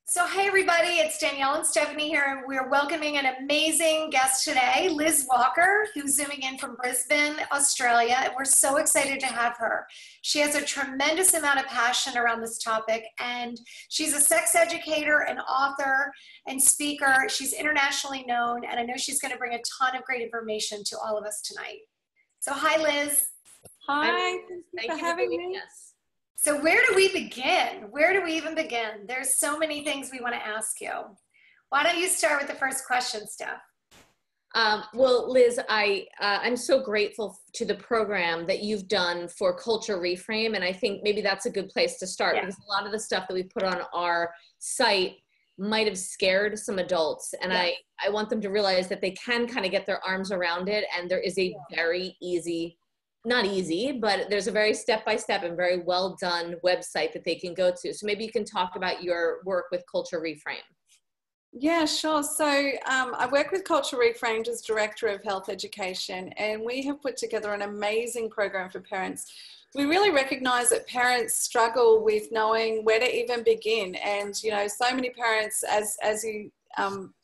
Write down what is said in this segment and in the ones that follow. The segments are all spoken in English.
So, hey everybody, it's Danielle and Stephanie here, and we're welcoming an amazing guest today, Liz Walker, who's zooming in from Brisbane, Australia, and we're so excited to have her. She has a tremendous amount of passion around this topic, and she's a sex educator, an author, and speaker. She's internationally known, and I know she's going to bring a ton of great information to all of us tonight. So, hi, Liz. Hi, thank you for having me. So where do we begin? Where do we even begin? There's so many things we want to ask you. Why don't you start with the first question, Steph? Well, Liz, I'm so grateful to the program that you've done for Culture Reframe, and I think maybe that's a good place to start because a lot of the stuff that we put on our site might have scared some adults, and I want them to realize that they can kind of get their arms around it, and there is a very easy, not easy, but there's a very step-by-step and very well done website that they can go to. So maybe you can talk about your work with Culture Reframe. Yeah, sure. So I work with Culture Reframed as Director of Health Education, and we have put together an amazing program for parents. We really recognize that parents struggle with knowing where to even begin. And, you know, so many parents, as you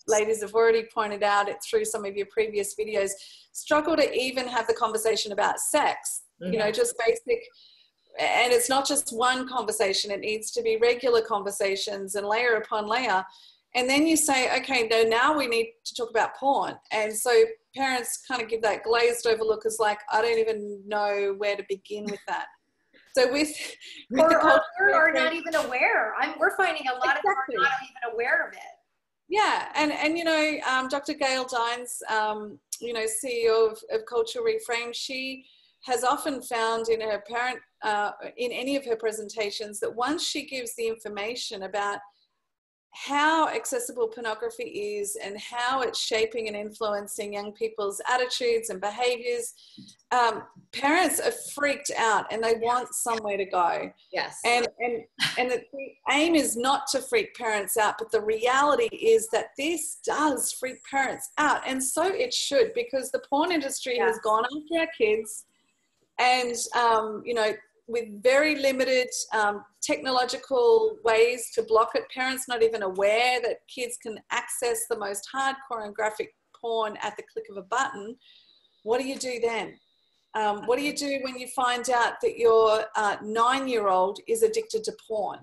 ladies have already pointed out it through some of your previous videos, struggle to even have the conversation about sex, you know, just basic. And it's not just one conversation, it needs to be regular conversations and layer upon layer. And then you say, okay, now we need to talk about porn. And so parents kind of give that glazed over look as like, I don't even know where to begin with that. So with the culture, or not even aware. We're finding a lot of them are not even aware of it. Yeah, and you know, Dr. Gail Dines, you know, CEO of Culture Reframe, she has often found in her in any of her presentations that once she gives the information about how accessible pornography is and how it's shaping and influencing young people's attitudes and behaviors, parents are freaked out and they want somewhere to go. Yes. And the aim is not to freak parents out, but the reality is that this does freak parents out. And so it should, because the porn industry has gone after our kids and, you know, with very limited technological ways to block it, parents not even aware that kids can access the most hardcore and graphic porn at the click of a button. What do you do then? What do you do when you find out that your 9-year-old is addicted to porn?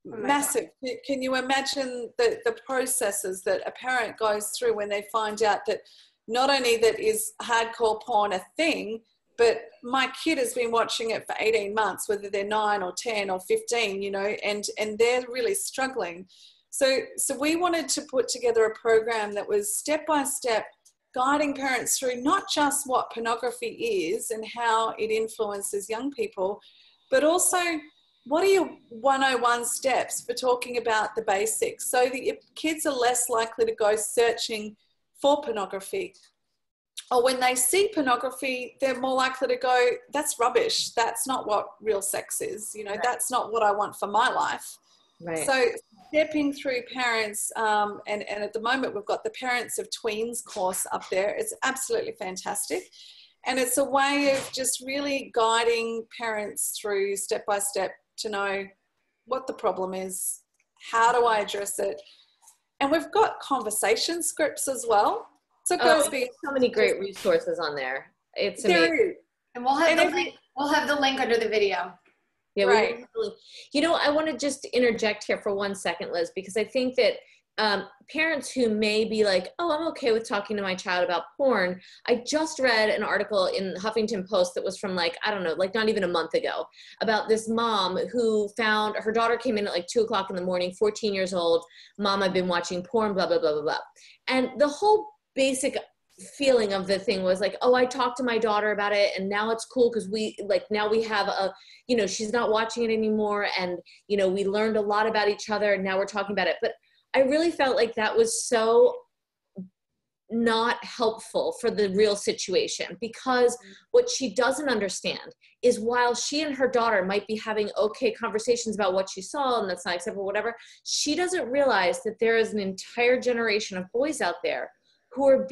Massive. Can you imagine the processes that a parent goes through when they find out that not only that is hardcore porn a thing, but my kid has been watching it for 18 months, whether they're 9 or 10 or 15, you know, and they're really struggling. So we wanted to put together a program that was step-by-step guiding parents through not just what pornography is and how it influences young people, but also what are your 101 steps for talking about the basics so that your kids are less likely to go searching for pornography. Or when they see pornography, they're more likely to go, that's rubbish. That's not what real sex is. You know, that's not what I want for my life. Right. So stepping through parents, and at the moment we've got the Parents of Tweens course up there. It's absolutely fantastic. And it's a way of just really guiding parents through step by step to know what the problem is, how do I address it. And we've got conversation scripts as well. So it goes so many great resources on there. It's amazing. And we'll have the link under the video. Yeah, right. You know, I want to just interject here for 1 second, Liz, because I think that parents who may be like, oh, I'm okay with talking to my child about porn. I just read an article in Huffington Post that was from like, I don't know, like not even a month ago, about this mom who found her daughter came in at like 2 o'clock in the morning, 14 years old. Mom, I've been watching porn, blah, blah, blah, blah, blah. And the whole basic feeling of the thing was like, oh, I talked to my daughter about it and now it's cool because now we have a, you know, she's not watching it anymore and, you know, we learned a lot about each other and now we're talking about it. But I really felt like that was so not helpful for the real situation, because what she doesn't understand is while she and her daughter might be having okay conversations about what she saw and that's not acceptable, whatever, she doesn't realize that there is an entire generation of boys out there who are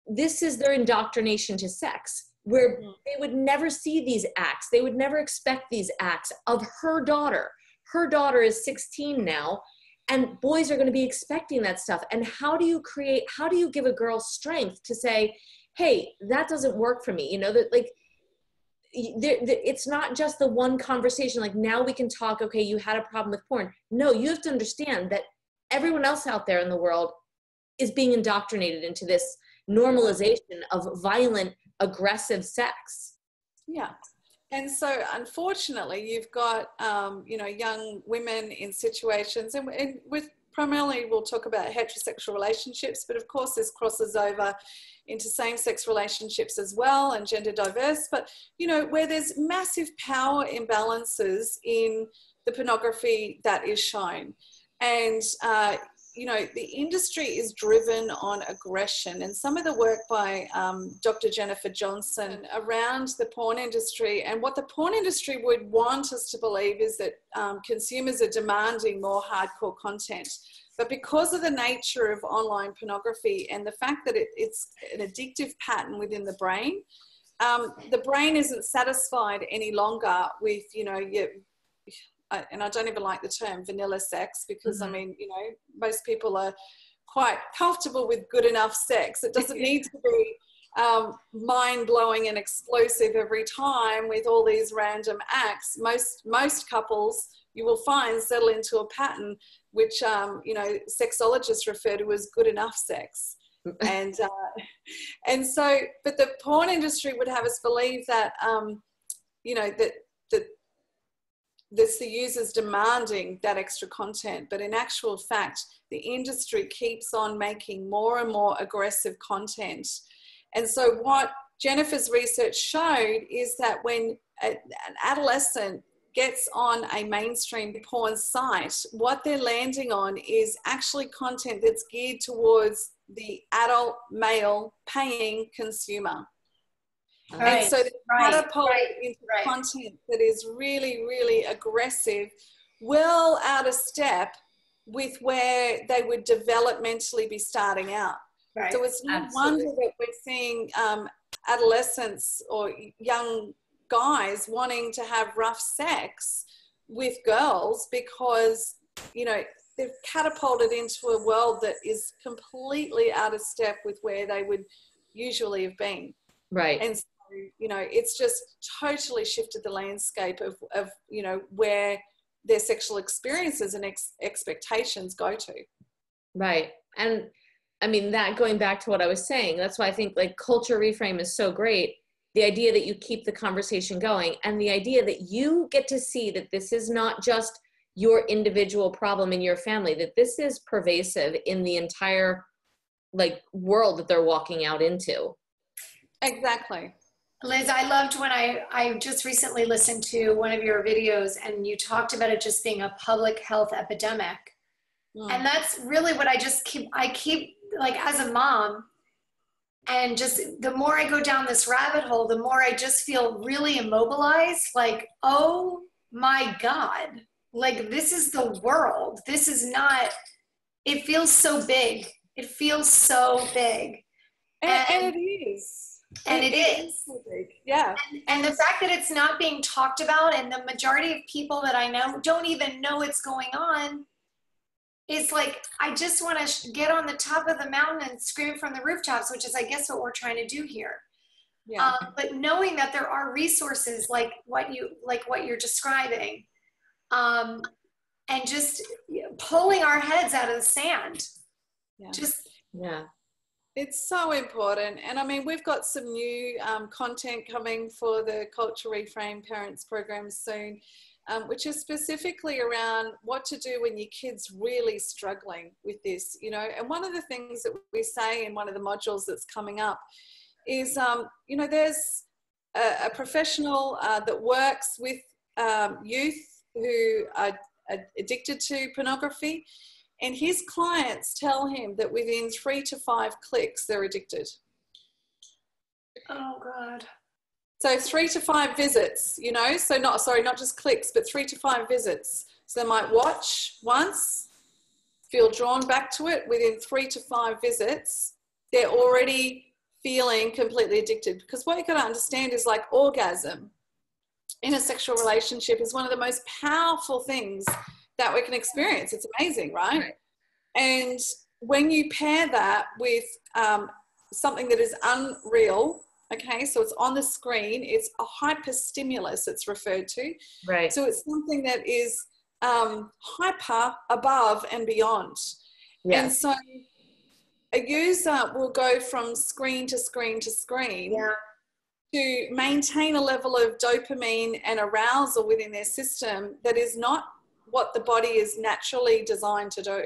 this is their indoctrination to sex, where they would never see these acts. They would never expect these acts of her daughter. her daughter is 16 now, and boys are going to be expecting that stuff. And how do you give a girl strength to say, hey, that doesn't work for me? You know, that like, it's not just the one conversation, like now we can talk, okay, you had a problem with porn. No, you have to understand that everyone else out there in the world is being indoctrinated into this normalization of violent, aggressive sex. Yeah. And so unfortunately, you've got, you know, young women in situations, and with primarily we'll talk about heterosexual relationships, but of course this crosses over into same-sex relationships as well, and gender diverse, but, you know, where there's massive power imbalances in the pornography that is shown. And, you know, the industry is driven on aggression, and some of the work by Dr. Jennifer Johnson around the porn industry, and what the porn industry would want us to believe is that consumers are demanding more hardcore content. But because of the nature of online pornography and the fact that it's an addictive pattern within the brain isn't satisfied any longer with, you know, and I don't even like the term vanilla sex, because I mean, you know, most people are quite comfortable with good enough sex. It doesn't need to be mind-blowing and explosive every time with all these random acts. Most couples, you will find, settle into a pattern which, you know, sexologists refer to as good enough sex. And so, but the porn industry would have us believe that, you know, that that's the users demanding that extra content, but in actual fact, the industry keeps on making more and more aggressive content. And so what Jennifer's research showed is that when an adolescent gets on a mainstream porn site, what they're landing on is actually content that's geared towards the adult male paying consumer. Right, and so they catapult into right. content that is really, really aggressive, well out of step with where they would developmentally be starting out. Right. So it's no wonder that we're seeing adolescents or young guys wanting to have rough sex with girls, because, you know, they've catapulted into a world that is completely out of step with where they would usually have been. Right. And so, you know, it's just totally shifted the landscape of you know, where their sexual experiences and expectations go to. Right. And I mean, that going back to what I was saying, that's why I think like culture reframe is so great. The idea that you keep the conversation going, and the idea that you get to see that this is not just your individual problem in your family, that this is pervasive in the entire like world that they're walking out into. Exactly. Liz, I loved when I just recently listened to one of your videos, and you talked about it just being a public health epidemic. And that's really what I keep like, as a mom, and just the more I go down this rabbit hole, the more I just feel really immobilized. Like, oh my God, like this is the world. This is not, it feels so big. It feels so big. And it is. And it is. Yeah. And the fact that it's not being talked about, and the majority of people that I know don't even know it's going on, is like, I just want to get on the top of the mountain and scream from the rooftops, which is, I guess, what we're trying to do here. Yeah. But knowing that there are resources like what you're describing, and just pulling our heads out of the sand. Yeah. Yeah. It's so important. And I mean, we've got some new content coming for the Culture Reframe Parents program soon, which is specifically around what to do when your kid's really struggling with this, you know. And one of the things that we say in one of the modules that's coming up is, you know, there's a professional that works with youth who are addicted to pornography. And his clients tell him that within 3 to 5 clicks, they're addicted. Oh, God. So 3 to 5 visits, you know, so not just clicks, but 3 to 5 visits. So they might watch once, feel drawn back to it. Within 3 to 5 visits, they're already feeling completely addicted. Because what you've got to understand is, like orgasm, in a sexual relationship is one of the most powerful things that we can experience. It's amazing, right? And when you pair that with something that is unreal, okay, so it's on the screen, it's a hyperstimulus, it's referred to. Right. So it's something that is hyper, above and beyond. Yes. And so a user will go from screen to screen to screen to maintain a level of dopamine and arousal within their system that is not what the body is naturally designed to do.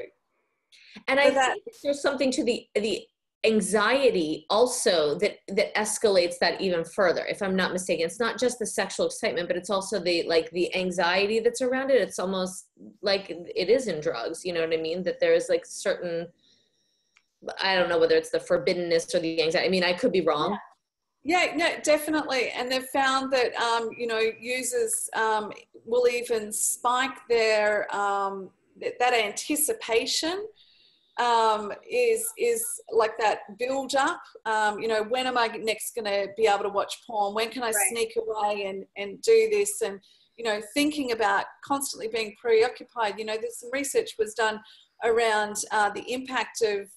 And I think there's something to the anxiety also that escalates that even further, if I'm not mistaken. It's not just the sexual excitement, but it's also the anxiety that's around it. It's almost like it is in drugs, you know what I mean? That there is like certain, I don't know whether it's the forbiddenness or the anxiety. I mean, I could be wrong. Yeah, no, definitely. And they've found that, you know, users will even spike their, that anticipation is like that build up. You know, when am I next going to be able to watch porn? When can I sneak away and do this? And, you know, thinking about constantly being preoccupied. You know, there's some research was done around the impact of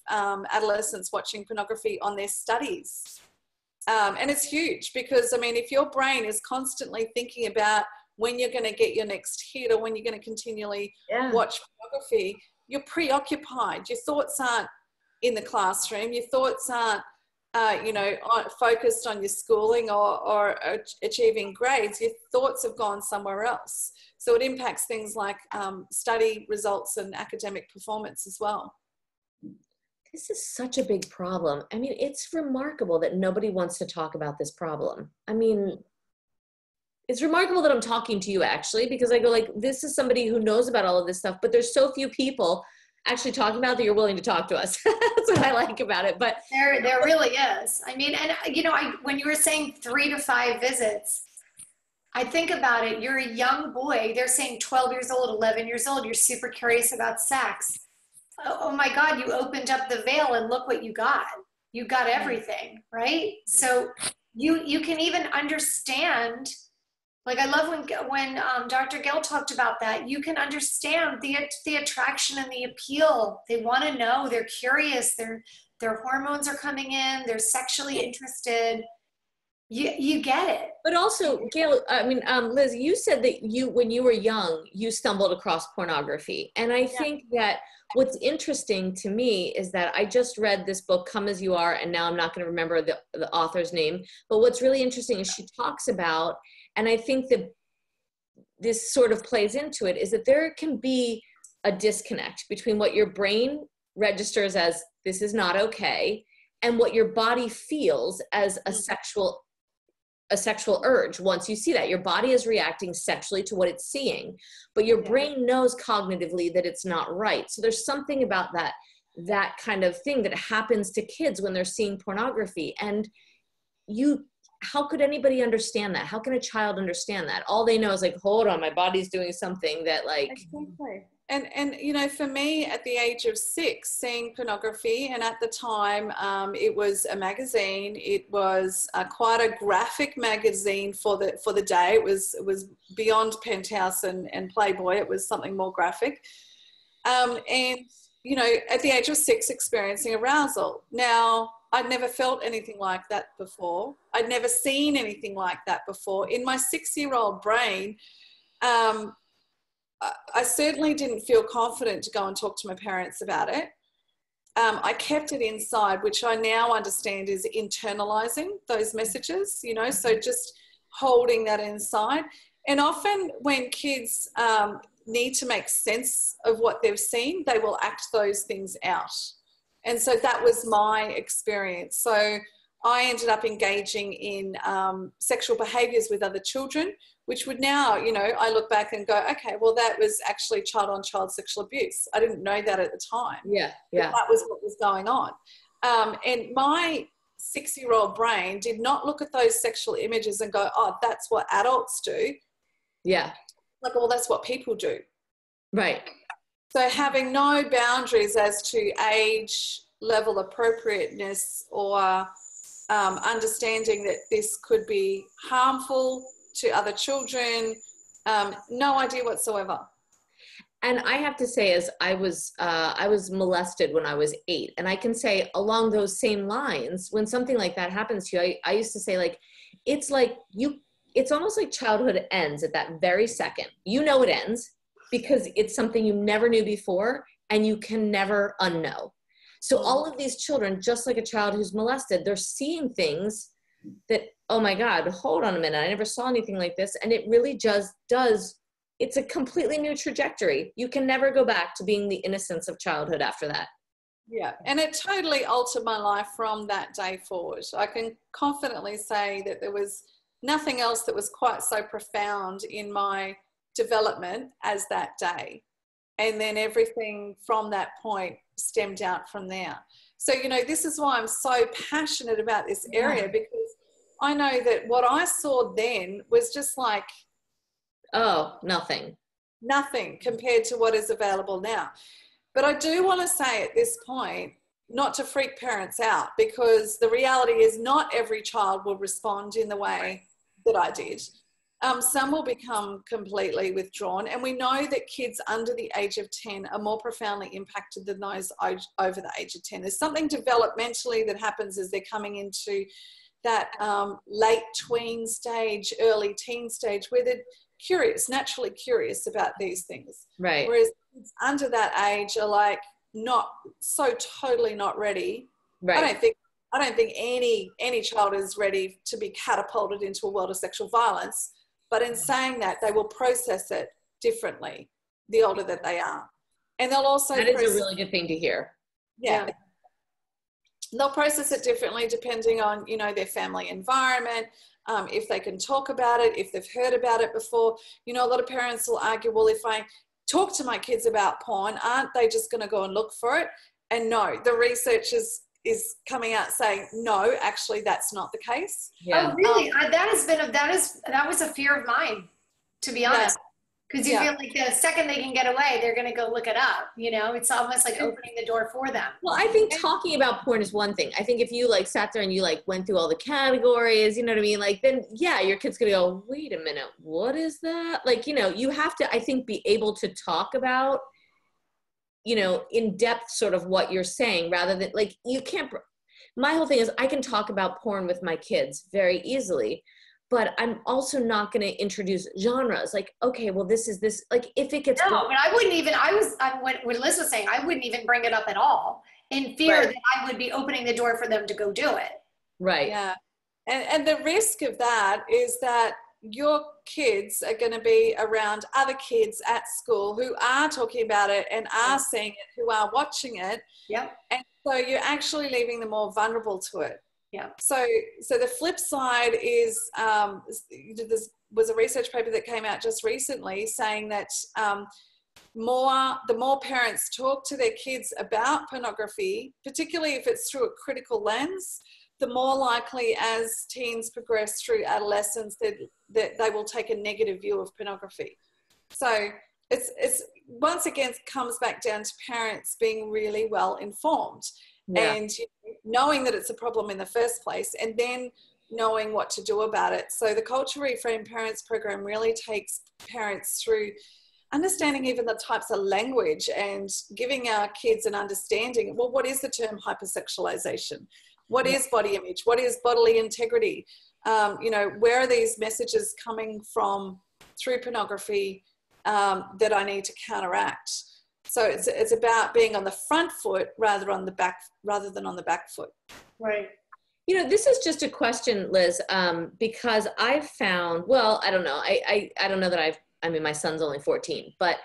adolescents watching pornography on their studies. And it's huge because, I mean, if your brain is constantly thinking about when you're going to get your next hit or when you're going to continually watch pornography, you're preoccupied. Your thoughts aren't in the classroom. Your thoughts aren't, you know, focused on your schooling or achieving grades. Your thoughts have gone somewhere else. So it impacts things like study results and academic performance as well. This is such a big problem. I mean, it's remarkable that nobody wants to talk about this problem. I mean, it's remarkable that I'm talking to you actually, because I go like, this is somebody who knows about all of this stuff, but there's so few people actually talking about that you're willing to talk to us. That's what I like about it. But there really is. I mean, and you know, when you were saying 3 to 5 visits, I think about it. You're a young boy. They're saying 12 years old, 11 years old. You're super curious about sex. Oh my God, you opened up the veil and look what you got. You got everything, right? So you can even understand, like I love when Dr. Gill talked about that, you can understand the attraction and the appeal. They want to know, they're curious, their hormones are coming in, they're sexually interested. You get it. But also, Gail, I mean, Liz, you said that when you were young, you stumbled across pornography. And I think that what's interesting to me is that I just read this book, Come As You Are, and now I'm not going to remember the author's name. But what's really interesting is she talks about, and I think that this sort of plays into it, is that there can be a disconnect between what your brain registers as this is not okay and what your body feels as a sexual urge. Once you see that, your body is reacting sexually to what it's seeing, but your brain knows cognitively that it's not right. So there's something about that kind of thing that happens to kids when they're seeing pornography. And how could anybody understand that? How can a child understand that? All they know is like, hold on, my body's doing something that like. Exactly. And you know, for me at the age of 6, seeing pornography, and at the time it was a magazine. It was quite a graphic magazine for the day. It was beyond Penthouse and Playboy. It was something more graphic. And you know, at the age of 6, experiencing arousal. Now, I'd never felt anything like that before. I'd never seen anything like that before. In my 6-year-old brain, I certainly didn't feel confident to go and talk to my parents about it. I kept it inside, which I now understand is internalizing those messages, you know, so just holding that inside. And often when kids need to make sense of what they've seen, they will act those things out. And so that was my experience. So I ended up engaging in sexual behaviours with other children, which would now, you know, I look back and go, okay, well, that was actually child-on-child sexual abuse. I didn't know that at the time. Yeah. That was what was going on. And my 6-year-old brain did not look at those sexual images and go, oh, that's what adults do. Yeah. Like, well, that's what people do. Right. So having no boundaries as to age, level appropriateness, or understanding that this could be harmful, to other children, no idea whatsoever. And I have to say, as I was molested when I was 8, and I can say along those same lines, when something like that happens to you, I used to say, like, it's almost like childhood ends at that very second. You know it ends because it's something you never knew before, and you can never unknow. So all of these children, just like a child who's molested, they're seeing things that, oh my God, hold on a minute, I never saw anything like this. And it really just does. It's a completely new trajectory. You can never go back to being the innocence of childhood after that. Yeah, and it totally altered my life from that day forward. I can confidently say that there was nothing else that was quite so profound in my development as that day. And then everything from that point stemmed out from there. So, you know, this is why I'm so passionate about this area, because I know that what I saw then was just like, oh, nothing compared to what is available now. But I do want to say at this point, not to freak parents out, because the reality is not every child will respond in the way that I did. Some will become completely withdrawn, and we know that kids under the age of 10 are more profoundly impacted than those over the age of 10. There's something developmentally that happens as they're coming into that late tween stage, early teen stage, where they're curious, naturally curious about these things. Right. Whereas kids under that age are like totally not ready. Right. I don't think any child is ready to be catapulted into a world of sexual violence. But in saying that, they will process it differently the older that they are. And they'll also that is a really good thing to hear. Yeah. They'll process it differently depending on, you know, their family environment, if they can talk about it, if they've heard about it before. You know, a lot of parents will argue, well, if I talk to my kids about porn, aren't they just going to go and look for it? And no, the research is coming out saying, no, actually, that's not the case. Yeah. Oh, really? That was a fear of mine, to be honest. Because you feel like the second they can get away, they're going to go look it up. You know, it's almost like opening the door for them. Well, I think talking about porn is one thing. I think if you like sat there and you like went through all the categories, you know what I mean? Like, then yeah, your kid's going to go, wait a minute, what is that? Like, you know, you have to, I think, be able to talk about, you know, in depth sort of what you're saying, rather than like, you can't, my whole thing is I can talk about porn with my kids very easily, but I'm also not going to introduce genres. Like, okay, well, this is this, like, if it gets. No, but I wouldn't even, when Liz was saying, I wouldn't even bring it up at all in fear that I would be opening the door for them to go do it. Right. Yeah. And the risk of that is that your kids are going to be around other kids at school who are talking about it and are seeing it, who are watching it. Yep. And so you're actually leaving them more vulnerable to it. Yeah. So the flip side is, there was a research paper that came out just recently saying that the more parents talk to their kids about pornography, particularly if it's through a critical lens, the more likely as teens progress through adolescence that they will take a negative view of pornography. So it's once again comes back down to parents being really well informed and knowing that it's a problem in the first place, and then knowing what to do about it. So the Culture Reframe Parents program really takes parents through understanding even the types of language and giving our kids an understanding. Well, what is the term hypersexualization? What is body image? What is bodily integrity? You know, where are these messages coming from through pornography that I need to counteract? So it's about being on the front foot rather than on the back foot. Right. You know, this is just a question, Liz, because I've found, well, I don't know. I don't know that I mean, my son's only 14, but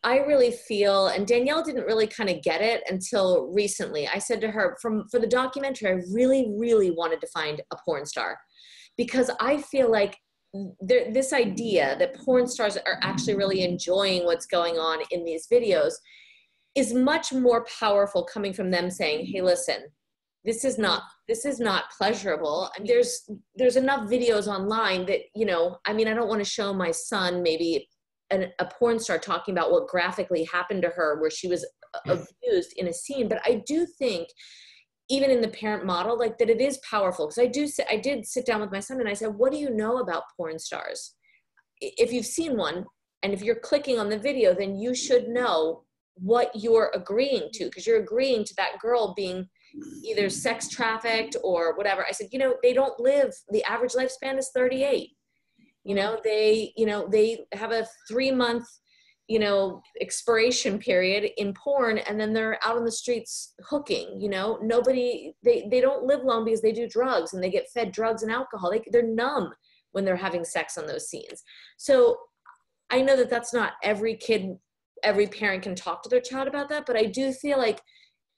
I really feel, and Danielle didn't really kind of get it until recently. I said to her, for the documentary, I really, really wanted to find a porn star, because I feel like this idea that porn stars are actually really enjoying what's going on in these videos is much more powerful coming from them saying, hey, listen, this is not pleasurable. I mean, there's enough videos online that, you know, I mean, I don't want to show my son maybe a porn star talking about what graphically happened to her where she was abused in a scene. But I do think even in the parent model, like that it is powerful. Because I did sit down with my son and I said, what do you know about porn stars? if you've seen one, and if you're clicking on the video, then you should know what you're agreeing to, because you're agreeing to that girl being either sex trafficked or whatever. I said, you know, they don't live, the average lifespan is 38. You know, they have a 3-month, you know, expiration period in porn, and then they're out on the streets hooking. You know, they don't live long because they do drugs and they get fed drugs and alcohol. They're numb when they're having sex on those scenes. So I know that that's not every kid, every parent can talk to their child about that, but I do feel like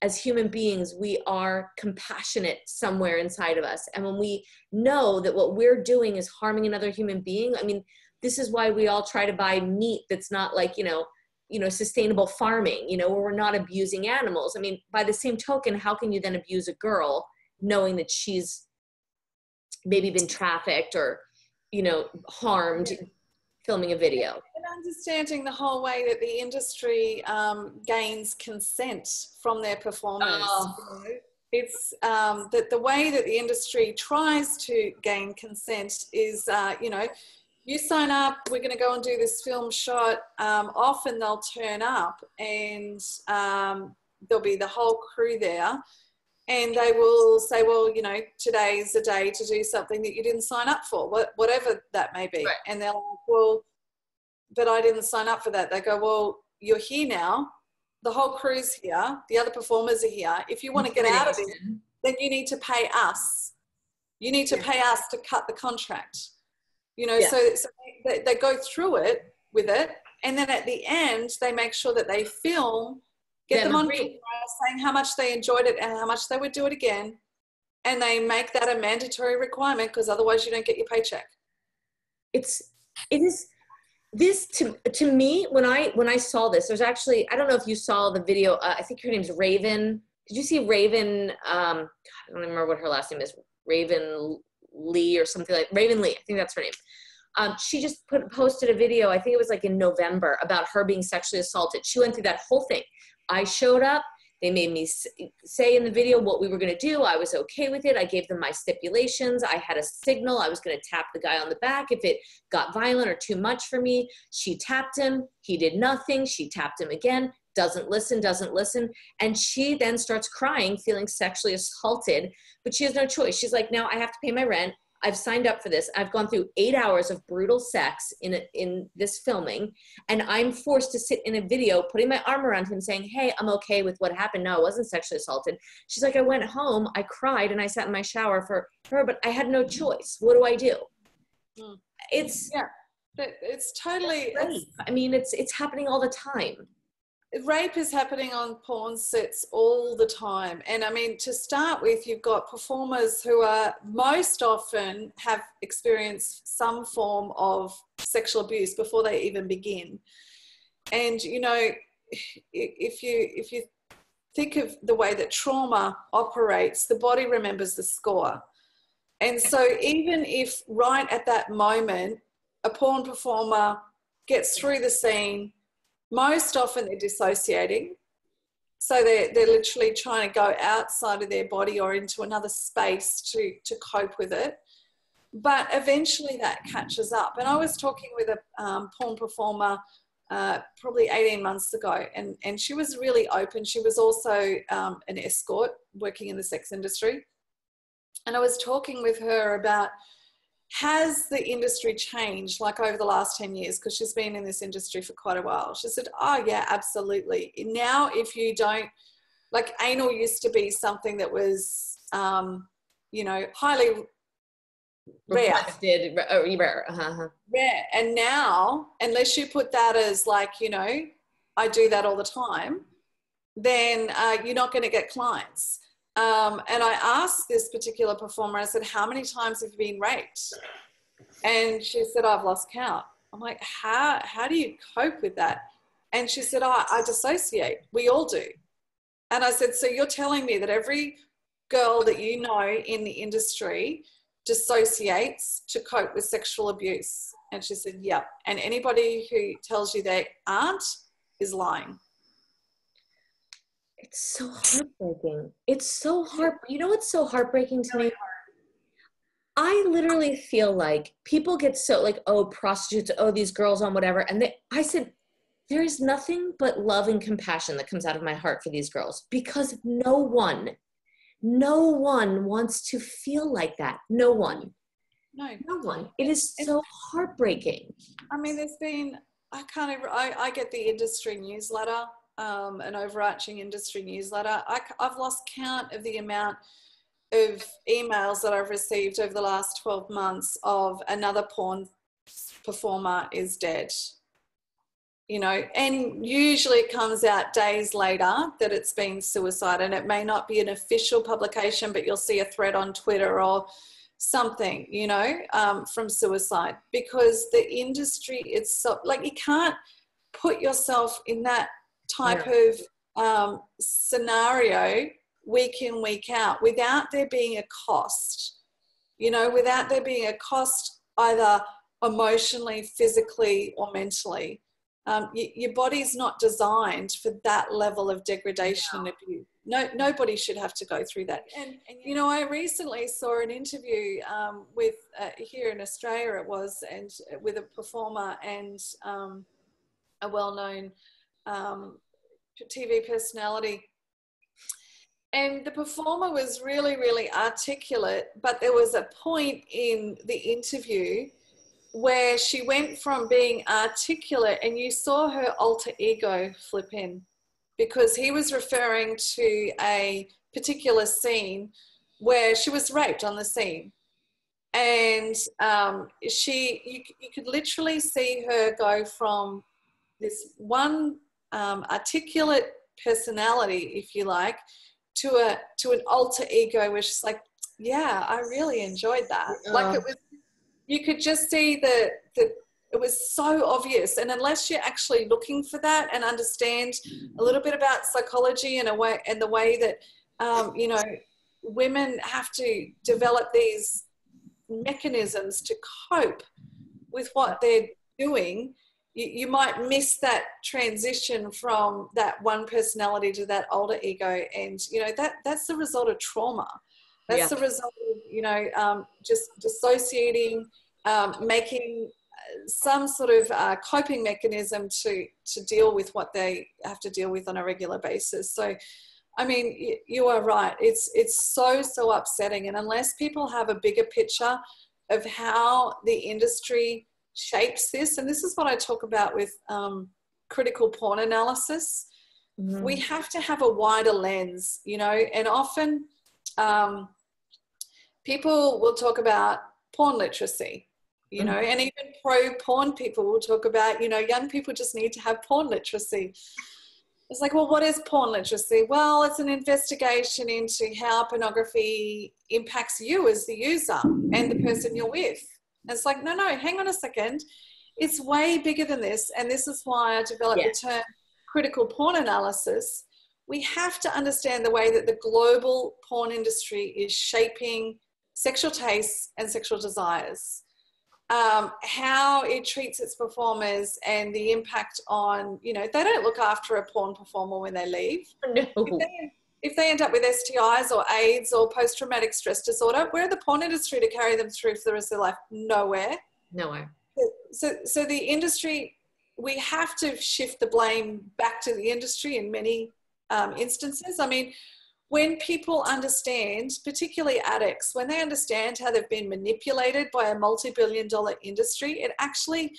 as human beings, we are compassionate somewhere inside of us. And when we know that what we're doing is harming another human being, I mean, this is why we all try to buy meat that's not like, you know, sustainable farming, you know, where we're not abusing animals. I mean, by the same token, how can you then abuse a girl knowing that she's maybe been trafficked or, you know, harmed filming a video? And understanding the whole way that the industry gains consent from their performers. Oh. You know? It's that the way that the industry tries to gain consent is, you know, you sign up, we're going to go and do this film shot. Often they'll turn up and there'll be the whole crew there, and they will say, well, you know, today's the day to do something that you didn't sign up for, whatever that may be. Right. And they're like, well, but I didn't sign up for that. They go, well, you're here now. The whole crew's here. The other performers are here. If you want to get out of it, then you need to pay us. You need to pay us to cut the contract. You know, so they go through it with it. And then at the end, they make sure that they film, get them on camera saying how much they enjoyed it and how much they would do it again. And they make that a mandatory requirement, because otherwise you don't get your paycheck. It is this to me, when I saw this, there's actually, I don't know if you saw the video. I think her name's Raven. Did you see Raven? God, I don't remember what her last name is. Raven Lee or something like Raven Lee. I think that's her name. She just posted a video. I think it was like in November, about her being sexually assaulted. She went through that whole thing. I showed up. They made me say in the video what we were going to do. I was okay with it. I gave them my stipulations. I had a signal. I was going to tap the guy on the back if it got violent or too much for me. She tapped him. He did nothing. She tapped him again. Doesn't listen. And she then starts crying, feeling sexually assaulted, but she has no choice. She's like, now I have to pay my rent. I've signed up for this. I've gone through 8 hours of brutal sex in this filming, and I'm forced to sit in a video, putting my arm around him saying, hey, I'm okay with what happened. No, I wasn't sexually assaulted. She's like, I went home, I cried, and I sat in my shower for her, but I had no choice. What do I do? It's totally, I mean, it's happening all the time. Rape is happening on porn sets all the time. And I mean, to start with, you've got performers who are most often have experienced some form of sexual abuse before they even begin. And, you know, if you think of the way that trauma operates, the body remembers the score. And so even if right at that moment, a porn performer gets through the scene, most often they're dissociating. So they're literally trying to go outside of their body or into another space to cope with it. But eventually that catches up. And I was talking with a porn performer probably 18 months ago, and she was really open. She was also an escort working in the sex industry. And I was talking with her about, has the industry changed like over the last 10 years? Because she's been in this industry for quite a while. She said, oh yeah, absolutely. Now, if you don't, like, anal used to be something that was, you know, highly rare. Rare. And now, unless you put that as like, you know, I do that all the time, then you're not going to get clients. And I asked this particular performer, I said, how many times have you been raped? And she said, I've lost count. I'm like, how do you cope with that? And she said, oh, I dissociate. We all do. And I said, so you're telling me that every girl that you know in the industry dissociates to cope with sexual abuse? And she said, yep. And anybody who tells you they aren't is lying. It's so heartbreaking. It's so you know what's so heartbreaking to me? I literally feel like people get so like, oh, prostitutes, oh, these girls on whatever. And I said, there is nothing but love and compassion that comes out of my heart for these girls, because no one wants to feel like that. No one. No one. It is so heartbreaking. I mean, there's been, I get the industry newsletter, an overarching industry newsletter. I've lost count of the amount of emails that I've received over the last 12 months of another porn performer is dead. You know, and usually it comes out days later that it's been suicide, and it may not be an official publication, but you'll see a thread on Twitter or something, you know, from suicide, because the industry, it's so, like, you can't put yourself in that type of scenario week in, week out without there being a cost, you know, without there being a cost either emotionally, physically, or mentally. Your body's not designed for that level of degradation and abuse. Nobody should have to go through that. And you know, I recently saw an interview with here in Australia, it was, and with a performer and a well-known TV personality. And the performer was really, really articulate, but there was a point in the interview where she went from being articulate, and you saw her alter ego flip in, because he was referring to a particular scene where she was raped on the scene. And you could literally see her go from this one articulate personality, if you like, to an alter ego where she's like, yeah, I really enjoyed that. Like, it was, you could just see that it was so obvious. And unless you're actually looking for that and understand a little bit about psychology and the way that, you know, women have to develop these mechanisms to cope with what they're doing, you might miss that transition from that one personality to that older ego. And, you know, that's the result of trauma. That's the result of, you know, just dissociating, making some sort of coping mechanism to deal with what they have to deal with on a regular basis. So, I mean, you are right. It's so upsetting. And unless people have a bigger picture of how the industry shapes this, and this is what I talk about with critical porn analysis, we have to have a wider lens, you know, and often people will talk about porn literacy, you know, and even pro-porn people will talk about, you know, young people just need to have porn literacy. It's like, well, what is porn literacy? Well, it's an investigation into how pornography impacts you as the user and the person you're with. And it's like, no, hang on a second. It's way bigger than this. And this is why I developed the term critical porn analysis. We have to understand the way that the global porn industry is shaping sexual tastes and sexual desires, how it treats its performers, and the impact on, you know, they don't look after a porn performer when they leave. No. If they end up with STIs or AIDS or post-traumatic stress disorder, where are the porn industry to carry them through for the rest of their life? Nowhere. So the industry, we have to shift the blame back to the industry in many instances. I mean, when people understand, particularly addicts, when they understand how they've been manipulated by a multi-billion-dollar industry, it actually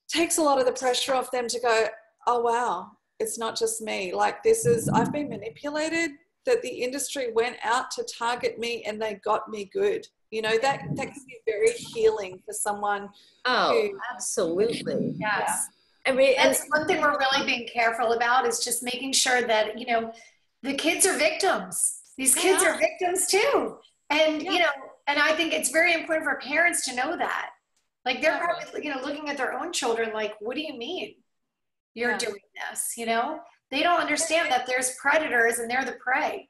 takes a lot of the pressure off them to go, oh, wow, it's not just me. Like, I've been manipulated, that the industry went out to target me and they got me good. You know, that can be very healing for someone. Oh, absolutely. Yes. I mean, that's one thing we're really being careful about, is just making sure that, you know, the kids are victims. These kids are victims too. And, you know, and I think it's very important for parents to know that. Like, they're probably, you know, looking at their own children like, what do you mean you're doing this? You know, they don't understand that there's predators and they're the prey.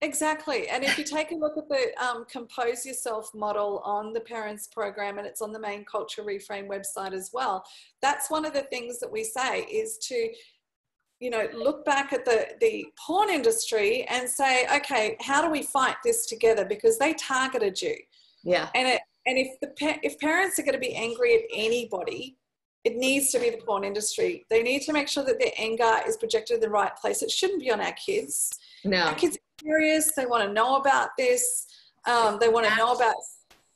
Exactly. And if you take a look at the Compose Yourself model on the Parents Program, and it's on the main Culture Reframe website as well, that's one of the things that we say is to, you know, look back at the porn industry and say, okay, how do we fight this together? Because they targeted you. Yeah. And if parents are going to be angry at anybody, it needs to be the porn industry. They need to make sure that their anger is projected in the right place. It shouldn't be on our kids. No. Our kids are curious. They want to know about this. They want to know about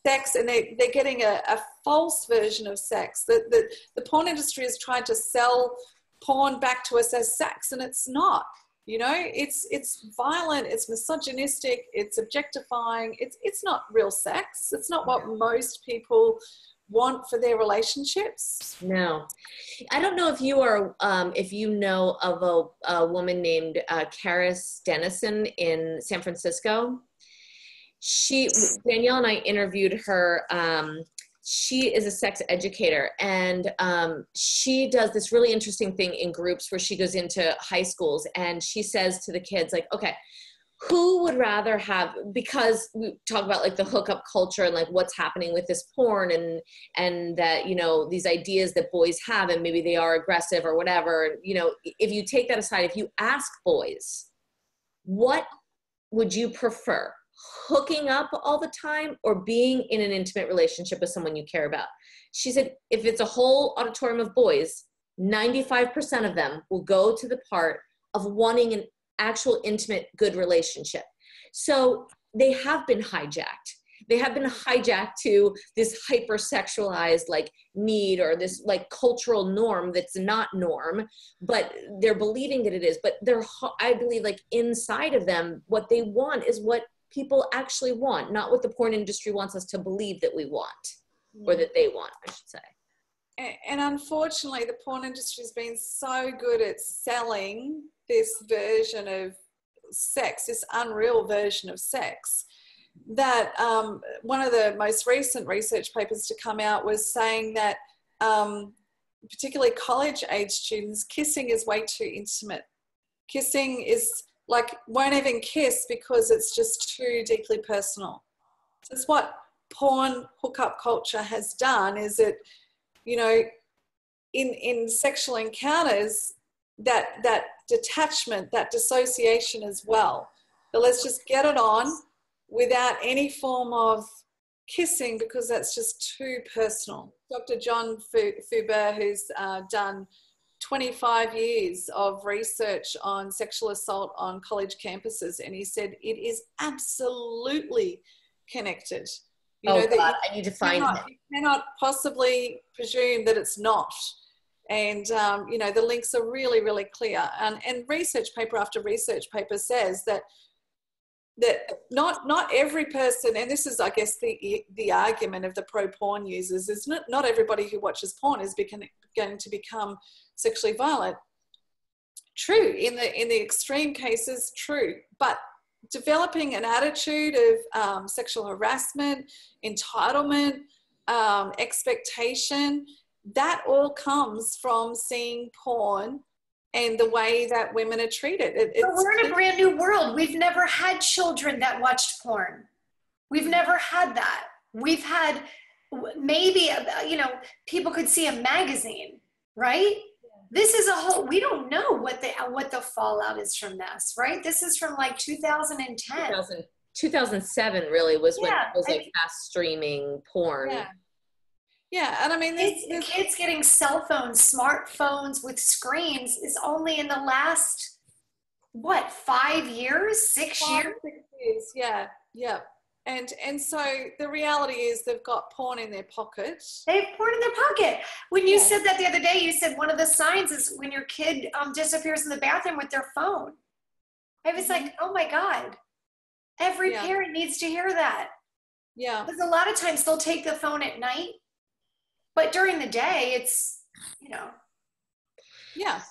sex, and they're getting a false version of sex. The porn industry has tried to sell porn back to us as sex, and it's not. You know, it's violent, it's misogynistic, it's objectifying. It's not real sex. It's not what most people want for their relationships. No. I don't know if you are, if you know of a woman named Karis Dennison in San Francisco. Danielle and I interviewed her. She is a sex educator, and she does this really interesting thing in groups where she goes into high schools and she says to the kids, like, okay, who would rather have, because we talk about like the hookup culture and like what's happening with this porn and that, you know, these ideas that boys have and maybe they are aggressive or whatever, you know, if you take that aside, if you ask boys, what would you prefer? Hooking up all the time or being in an intimate relationship with someone you care about? She said, if it's a whole auditorium of boys, 95% of them will go to the part of wanting an actual intimate, good relationship. So they have been hijacked. They have been hijacked to this hypersexualized like need or this like cultural norm that's not norm, but they're believing that it is. But I believe like inside of them, what they want is what people actually want, not what the porn industry wants us to believe that we want or that they want, I should say. And unfortunately, the porn industry has been so good at selling this version of sex, this unreal version of sex, that one of the most recent research papers to come out was saying that particularly college-age students, kissing is way too intimate. Kissing is like, won't even kiss because it's just too deeply personal. That's what porn hookup culture has done, is that, you know, in sexual encounters, that detachment, that dissociation as well. But let's just get it on without any form of kissing because that's just too personal. Dr. John Fuber, who's done 25 years of research on sexual assault on college campuses, and he said it is absolutely connected. You know, God, I need to find it. You cannot possibly presume that it's not. And, you know, the links are really, really clear. And research paper after research paper says that not every person, and this is, I guess, the argument of the pro-porn users, is not everybody who watches porn is going to become sexually violent. True, in the extreme cases, true. But developing an attitude of sexual harassment, entitlement, expectation, that all comes from seeing porn and the way that women are treated. But we're in a brand new world. We've never had children that watched porn. We've never had that. We've had maybe, you know, people could see a magazine, right? This is a whole, we don't know what the fallout is from this, right? This is from like 2010. 2007 really was when it was like fast streaming porn. Yeah. Yeah, and I mean, kids getting cell phones, smartphones with screens is only in the last, what, 5 years, 6 years? 6 years, yeah. And so the reality is they've got porn in their pocket. They have porn in their pocket. When you said that the other day, you said one of the signs is when your kid disappears in the bathroom with their phone. I was like, oh my God. Every parent needs to hear that. Yeah. Because a lot of times they'll take the phone at night, but during the day it's, you know. Yeah.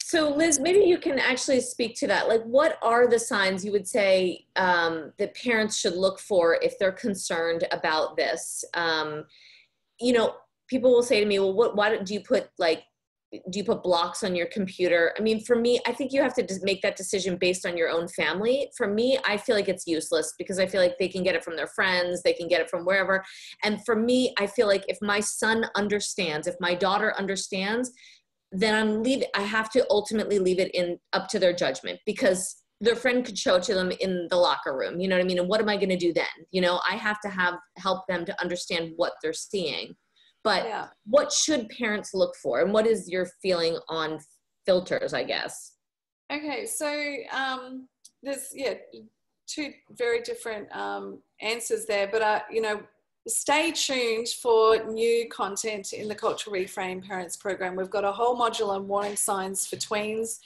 So Liz, maybe you can actually speak to that. Like, what are the signs you would say that parents should look for if they're concerned about this? You know, people will say to me, well, why do you put blocks on your computer? I mean, for me, I think you have to just make that decision based on your own family. For me, I feel like it's useless because I feel like they can get it from their friends, they can get it from wherever. And for me, I feel like if my son understands, if my daughter understands, then I have to ultimately leave it up to their judgment, because their friend could show it to them in the locker room, you know what I mean? And what am I going to do then? You know, I have to help them to understand what they're seeing. But Yeah. what should parents look for? And what is your feeling on filters, I guess? Okay, so there's two very different answers there, but you know, stay tuned for new content in the Cultural Reframe Parents Program. We've got a whole module on warning signs for tweens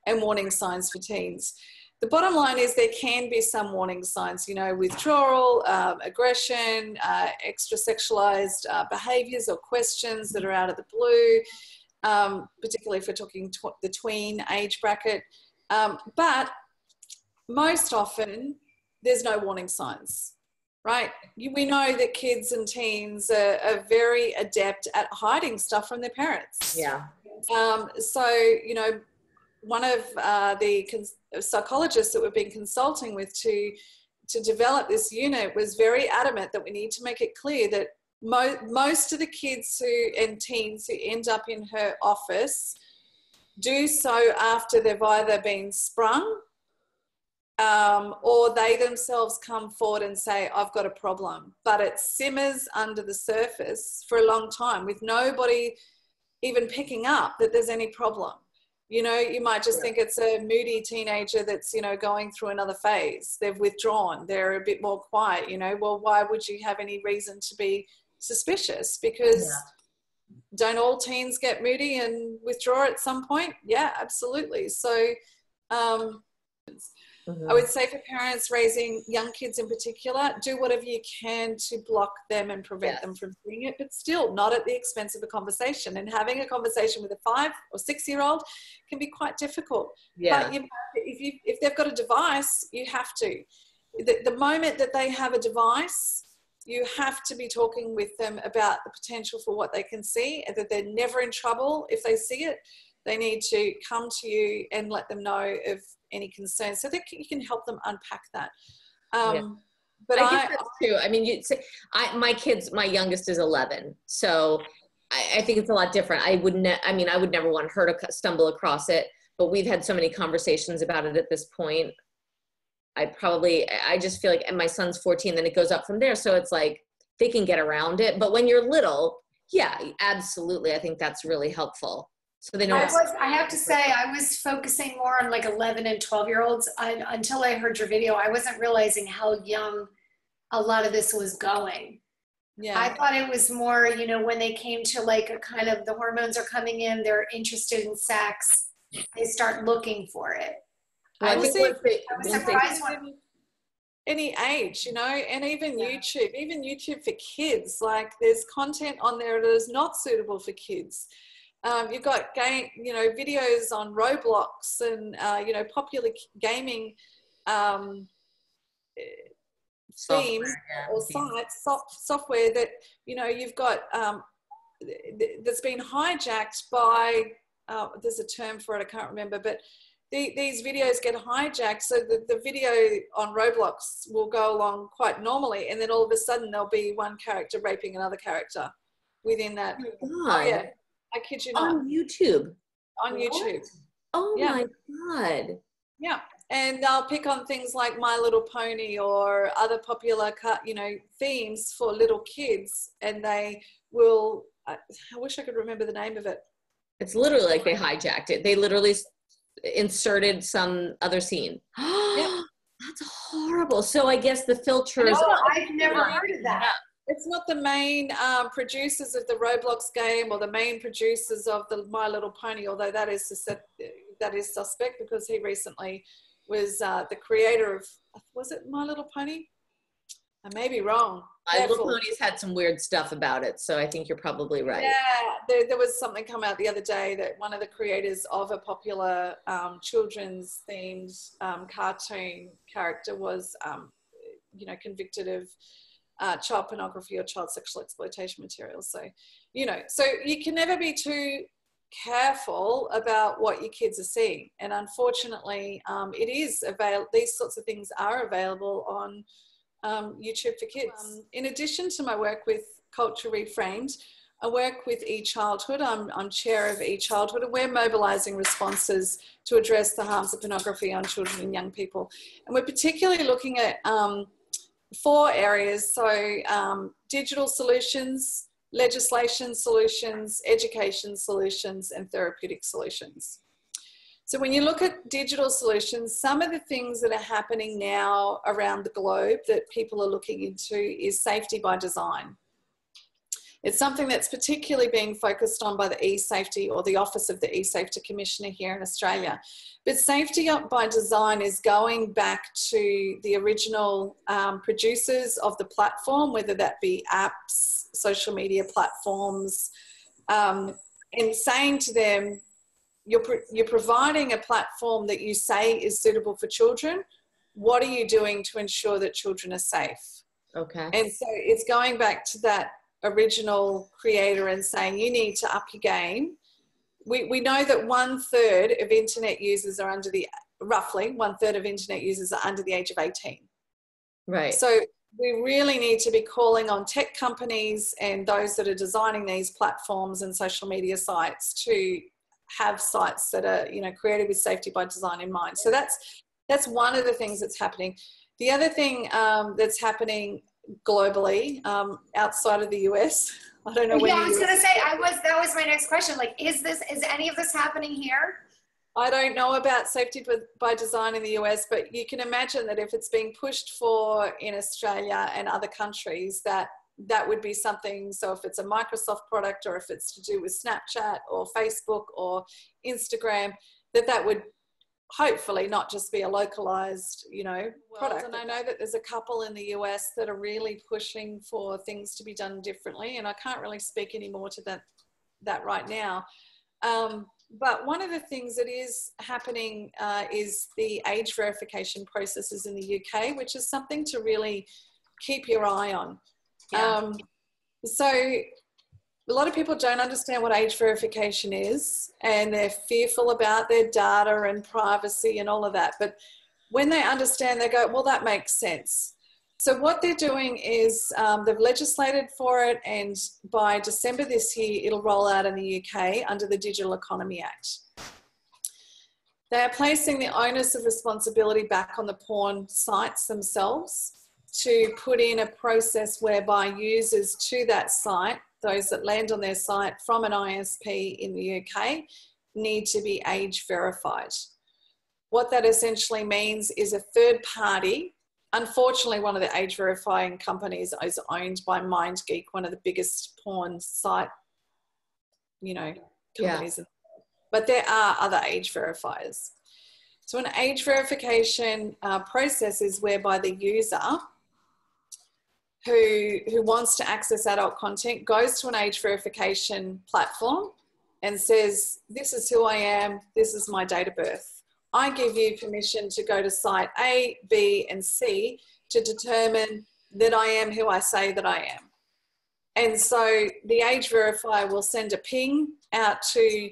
and warning signs for teens. The bottom line is there can be some warning signs, you know, withdrawal, aggression, extra sexualized behaviors or questions that are out of the blue, particularly if we're talking the tween age bracket. But most often there's no warning signs, right? We know that kids and teens are very adept at hiding stuff from their parents. Yeah. So, you know, one of the psychologists that we've been consulting with to develop this unit was very adamant that we need to make it clear that most of the kids and teens who end up in her office do so after they've either been sprung or they themselves come forward and say, I've got a problem. But it simmers under the surface for a long time with nobody even picking up that there's any problem. You know, you might just think it's a moody teenager that's, you know, going through another phase. They've withdrawn. They're a bit more quiet, you know. Well, why would you have any reason to be suspicious? Because don't all teens get moody and withdraw at some point? Yeah, absolutely. So I would say for parents raising young kids in particular, do whatever you can to block them and prevent them from doing it, but still not at the expense of a conversation. And having a conversation with a 5 or 6-year-old can be quite difficult. Yeah. But if they've got a device, you have to. The moment that they have a device, you have to be talking with them about the potential for what they can see and that they're never in trouble if they see it. They need to come to you and let them know of any concerns so that you can help them unpack that. But I think that's true. I mean, my youngest is 11. So I think it's a lot different. I would never want her to stumble across it, but we've had so many conversations about it at this point. I just feel like, and my son's 14, then it goes up from there. So it's like, they can get around it. But when you're little, yeah, absolutely. I think that's really helpful. So they know. I have to say, I was focusing more on like 11 and 12-year-olds. Until I heard your video, I wasn't realizing how young a lot of this was going. Yeah. I thought it was more, you know, when they came to like a kind of the hormones are coming in, they're interested in sex, they start looking for it. Well, I was surprised any age, you know, and even YouTube for kids, like there's content on there that is not suitable for kids. You've got videos on Roblox and, popular gaming themes or sites, software that, you know, you've got that's been hijacked by, there's a term for it, I can't remember, but these videos get hijacked. So the video on Roblox will go along quite normally. And then all of a sudden there'll be one character raping another character within that. Oh, yeah. I kid you not. On YouTube. On YouTube. Oh my God. Yeah. And they'll pick on things like My Little Pony or other popular, themes for little kids. And they will, I wish I could remember the name of it. It's literally like they hijacked it. They literally inserted some other scene. Yep. That's horrible. So I guess the filters. Oh, I've never heard of that. It's not the main producers of the Roblox game or the main producers of the My Little Pony, although that is suspect because he recently was the creator of, was it My Little Pony? I may be wrong. My Little Pony's had some weird stuff about it, so I think you're probably right. Yeah, there was something come out the other day that one of the creators of a popular children's themed cartoon character was, convicted of child pornography or child sexual exploitation material. So, so you can never be too careful about what your kids are seeing. And unfortunately, it is available. These sorts of things are available on YouTube for kids. In addition to my work with Culture Reframed, I work with eChildhood. I'm chair of eChildhood, and we're mobilising responses to address the harms of pornography on children and young people. And we're particularly looking at 4 areas. So digital solutions, legislation solutions, education solutions, and therapeutic solutions. So when you look at digital solutions, some of the things that are happening now around the globe that people are looking into is safety by design. It's something that's particularly being focused on by the eSafety, or the Office of the eSafety Commissioner here in Australia. But safety by design is going back to the original producers of the platform, whether that be apps, social media platforms, and saying to them, you're providing a platform that you say is suitable for children. What are you doing to ensure that children are safe? Okay. And so it's going back to that original creator and saying, you need to up your game. We know that 1/3 of internet users are roughly 1/3 of internet users are under the age of 18. Right. So we really need to be calling on tech companies and those that are designing these platforms and social media sites to have sites that are, created with safety by design in mind. So that's one of the things that's happening. The other thing that's happening globally, outside of the US, I don't know when. Yeah, I was going to say, that was my next question. Like, is any of this happening here? I don't know about safety by design in the US, but you can imagine that if it's being pushed for in Australia and other countries, that would be something. So if it's a Microsoft product, or if it's to do with Snapchat or Facebook or Instagram, that would hopefully not just be a localized, product. And I know that there's a couple in the US that are really pushing for things to be done differently, and I can't really speak any more to that right now. But one of the things that is happening is the age verification processes in the UK, which is something to really keep your eye on. Yeah. So a lot of people don't understand what age verification is, and they're fearful about their data and privacy and all of that. But when they understand, they go, well, that makes sense. So what they're doing is they've legislated for it, and by December this year, it'll roll out in the UK under the Digital Economy Act. They are placing the onus of responsibility back on the porn sites themselves to put in a process whereby users to that site, those that land on their site from an ISP in the UK, need to be age verified. What that essentially means is a third party. Unfortunately, one of the age verifying companies is owned by MindGeek, one of the biggest porn site, companies. Yeah. But there are other age verifiers. So an age verification process is whereby the user who wants to access adult content goes to an age verification platform and says, this is who I am, this is my date of birth. I give you permission to go to site A, B, and C to determine that I am who I say that I am. And so the age verifier will send a ping out to,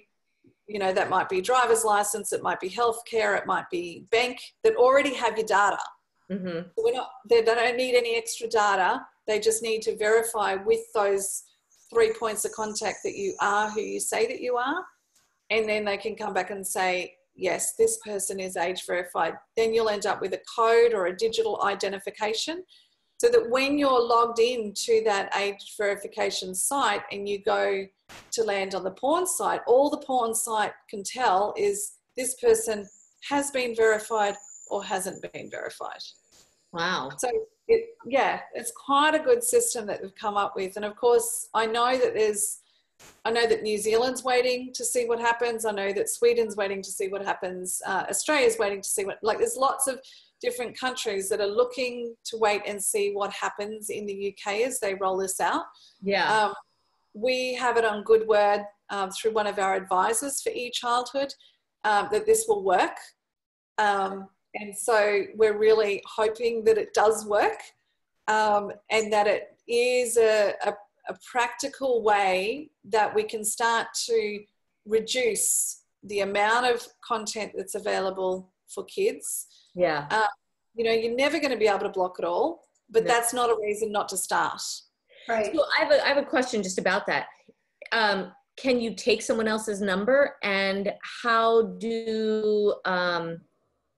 that might be driver's license, it might be healthcare, it might be bank, that already have your data. Mm-hmm. They don't need any extra data. They just need to verify with those 3 points of contact that you are who you say that you are. And then they can come back and say, yes, this person is age verified. Then you'll end up with a code or a digital identification, so that when you're logged in to that age verification site and you go to land on the porn site, all the porn site can tell is this person has been verified or hasn't been verified. Wow. So it's quite a good system that we've come up with. And of course, I know that New Zealand's waiting to see what happens. I know that Sweden's waiting to see what happens. Australia's waiting to see there's lots of different countries that are looking to wait and see what happens in the UK as they roll this out. Yeah. We have it on good word through one of our advisors for eChildhood that this will work. And so we're really hoping that it does work, and that it is a practical way that we can start to reduce the amount of content that's available for kids. Yeah. You're never going to be able to block it all, but that's not a reason not to start. Right. So I have a question just about that. can you take someone else's number, and how do,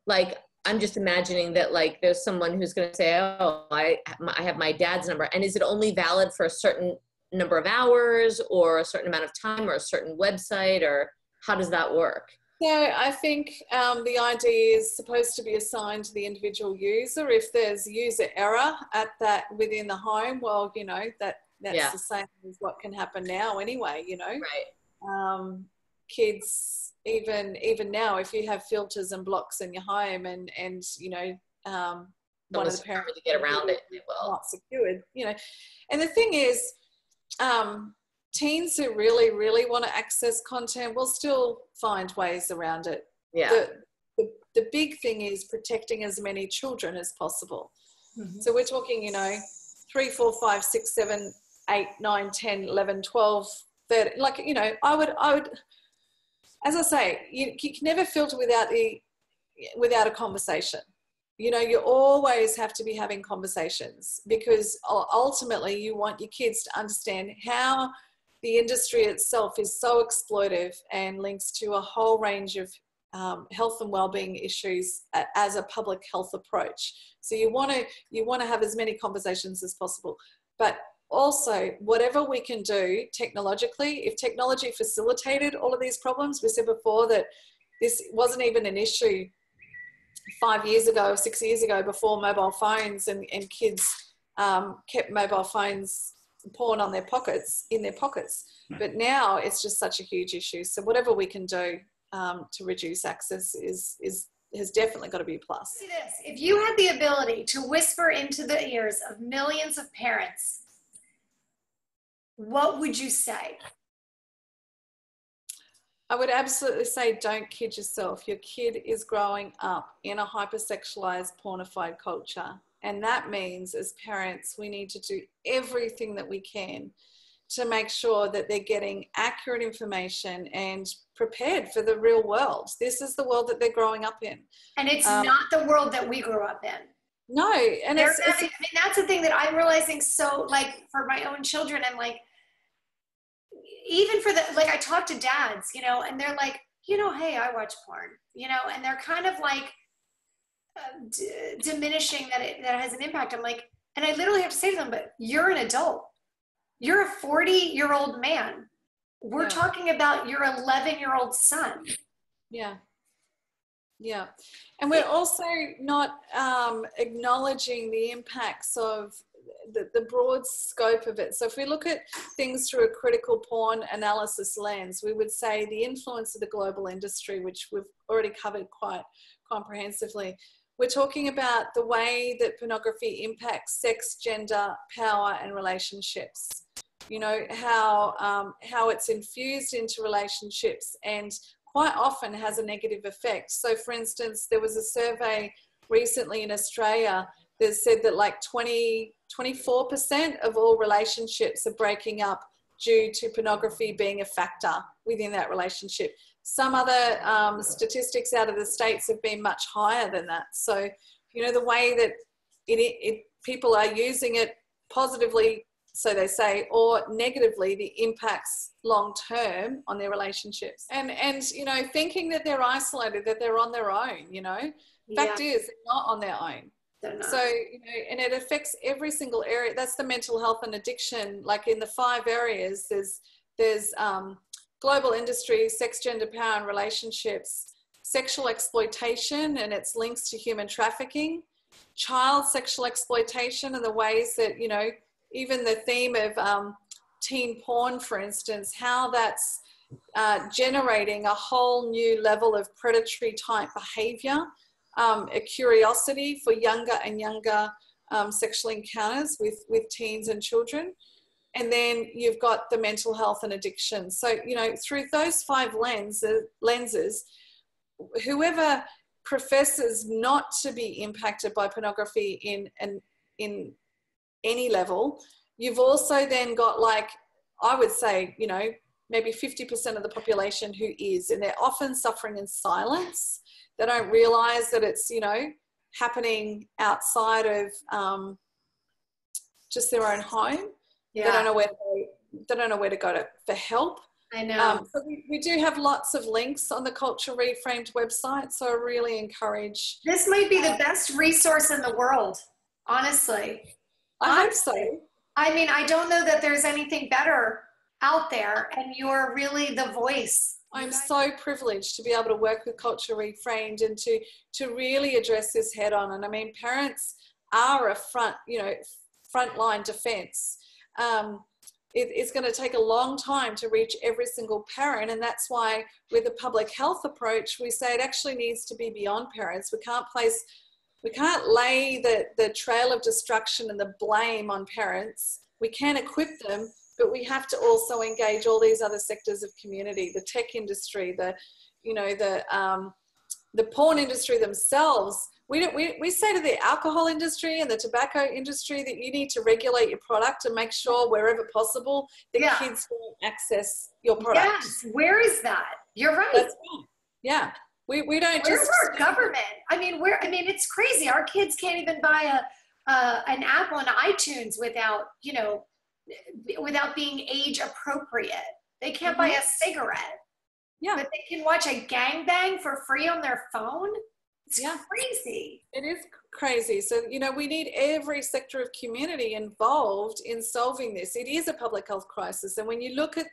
like, I'm just imagining that, like, there's someone who's going to say, oh, I have my dad's number. And is it only valid for a certain number of hours or a certain amount of time or a certain website, or how does that work? So I think the ID is supposed to be assigned to the individual user. If there's user error at that within the home, well, you know, that's the same as what can happen now anyway, you know. Right. Kids, even now, if you have filters and blocks in your home and you know, one of the parents to get around it, not secured, you know. And the thing is, teens who really, really want to access content will still find ways around it. Yeah. The big thing is protecting as many children as possible. Mm-hmm. So we're talking, you know, 3, 4, 5, 6, 7, 8, 9, 10, 11, 12, 13. Like, you know, I would, as I say, you can never filter without a conversation. You know, you always have to be having conversations, because ultimately you want your kids to understand how the industry itself is so exploitive and links to a whole range of health and well-being issues as a public health approach. So you want to have as many conversations as possible, but also whatever we can do technologically. If technology facilitated all of these problems, we said before that this wasn't even an issue 5 years ago, 6 years ago, before mobile phones, and kids kept mobile phones, porn in their pockets. But now it's just such a huge issue. So whatever we can do to reduce access has definitely got to be a plus. See this: if you had the ability to whisper into the ears of millions of parents, what would you say? I would absolutely say, don't kid yourself. Your kid is growing up in a hypersexualized, pornified culture. And that means, as parents, we need to do everything that we can to make sure that they're getting accurate information and prepared for the real world. This is the world that they're growing up in. And it's not the world that we grew up in. No. And I mean, that's the thing that I'm realizing. So, like, for my own children, I'm like, even for I talk to dads, you know, and they're like, you know, hey, I watch porn, you know, and they're kind of like diminishing that that has an impact. I'm like, and I literally have to say to them, but you're an adult. You're a 40-year-old man. We're talking about your 11-year-old son. Yeah. Yeah. And we're also not acknowledging the impacts of the broad scope of it. So if we look at things through a critical porn analysis lens, we would say the influence of the global industry, which we've already covered quite comprehensively. We're talking about the way that pornography impacts sex, gender, power, and relationships. You know, how it's infused into relationships and quite often has a negative effect. So for instance, there was a survey recently in Australia that said that like 24% of all relationships are breaking up due to pornography being a factor within that relationship. Some other statistics out of the States have been much higher than that. So, you know, the way that people are using it positively, so they say, or negatively, the impacts long-term on their relationships. And you know, thinking that they're isolated, that they're on their own, you know. Fact is, they're not on their own. So, you know, and it affects every single area. That's the mental health and addiction. Like in the 5 areas, there's global industry, sex, gender, power, and relationships, sexual exploitation and its links to human trafficking, child sexual exploitation and the ways that, you know, even the theme of teen porn, for instance, how that's generating a whole new level of predatory type behavior, a curiosity for younger and younger sexual encounters with teens and children. And then you've got the mental health and addiction. So, you know, through those 5 lenses, whoever professes not to be impacted by pornography in any level, you've also then got, like, I would say, you know, maybe 50% of the population who is, and they're often suffering in silence. They don't realize that it's, you know, happening outside of just their own home. They don't know they don't know where to go for help. I know. So we do have lots of links on the Culture Reframed website, so I really encourage. This might be the best resource in the world, honestly. I hope so. I mean, I don't know that there's anything better out there, and you're really the voice. I'm so privileged to be able to work with Culture Reframed and to really address this head on. And I mean, parents are a frontline defense. It's going to take a long time to reach every single parent, and that's why with the public health approach, we say it actually needs to be beyond parents. We can't lay the trail of destruction and the blame on parents. We can equip them, but we have to also engage all these other sectors of community, the tech industry, the porn industry themselves. We say to the alcohol industry and the tobacco industry that you need to regulate your product and make sure wherever possible that kids will access your product. Yes, where is that? You're right. That's right. Yeah. We don't Where's just our government? I mean, it's crazy. Our kids can't even buy an app on iTunes without being age appropriate. They can't buy a cigarette. Yeah. But they can watch a gangbang for free on their phone. It's crazy. It is crazy. So, we need every sector of community involved in solving this. It is a public health crisis. And when you look at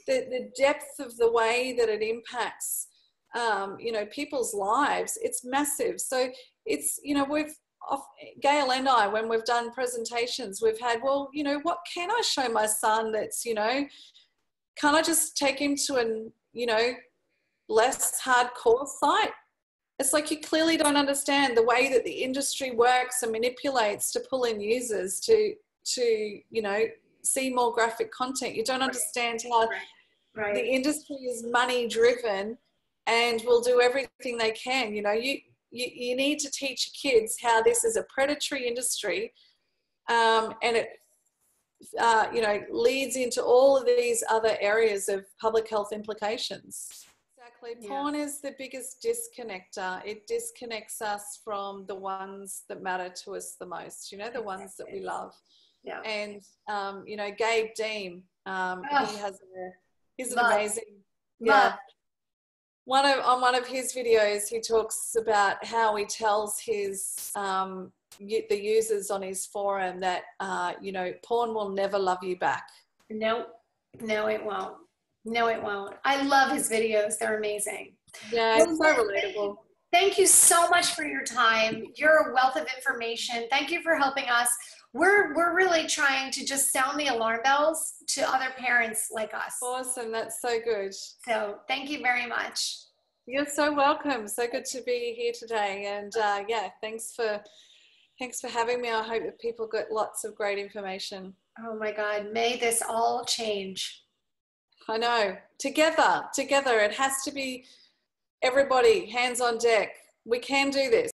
the depth of the way that it impacts, people's lives, it's massive. So it's, Gail and I, when we've done presentations, we've had, what can I show my son that's, can't I just take him to an, less hardcore site? It's like you clearly don't understand the way that the industry works and manipulates to pull in users to see more graphic content. You don't understand how the industry is money driven and will do everything they can. You need to teach kids how this is a predatory industry, and it leads into all of these other areas of public health implications. Exactly. Porn is the biggest disconnector. It disconnects us from the ones that matter to us the most, the ones that we love. Yeah. And, Gabe Deem, he's an amazing, on one of his videos, he talks about how he tells his, the users on his forum that, porn will never love you back. No, it won't. No, it won't. I love his videos. They're amazing. Yeah, it's so relatable. Thank you so much for your time. You're a wealth of information. Thank you for helping us. We're really trying to just sound the alarm bells to other parents like us. Awesome. That's so good. So thank you very much. You're so welcome. So good to be here today. And thanks for having me. I hope that people got lots of great information. Oh my God. May this all change. I know. Together. It has to be everybody, hands on deck. We can do this.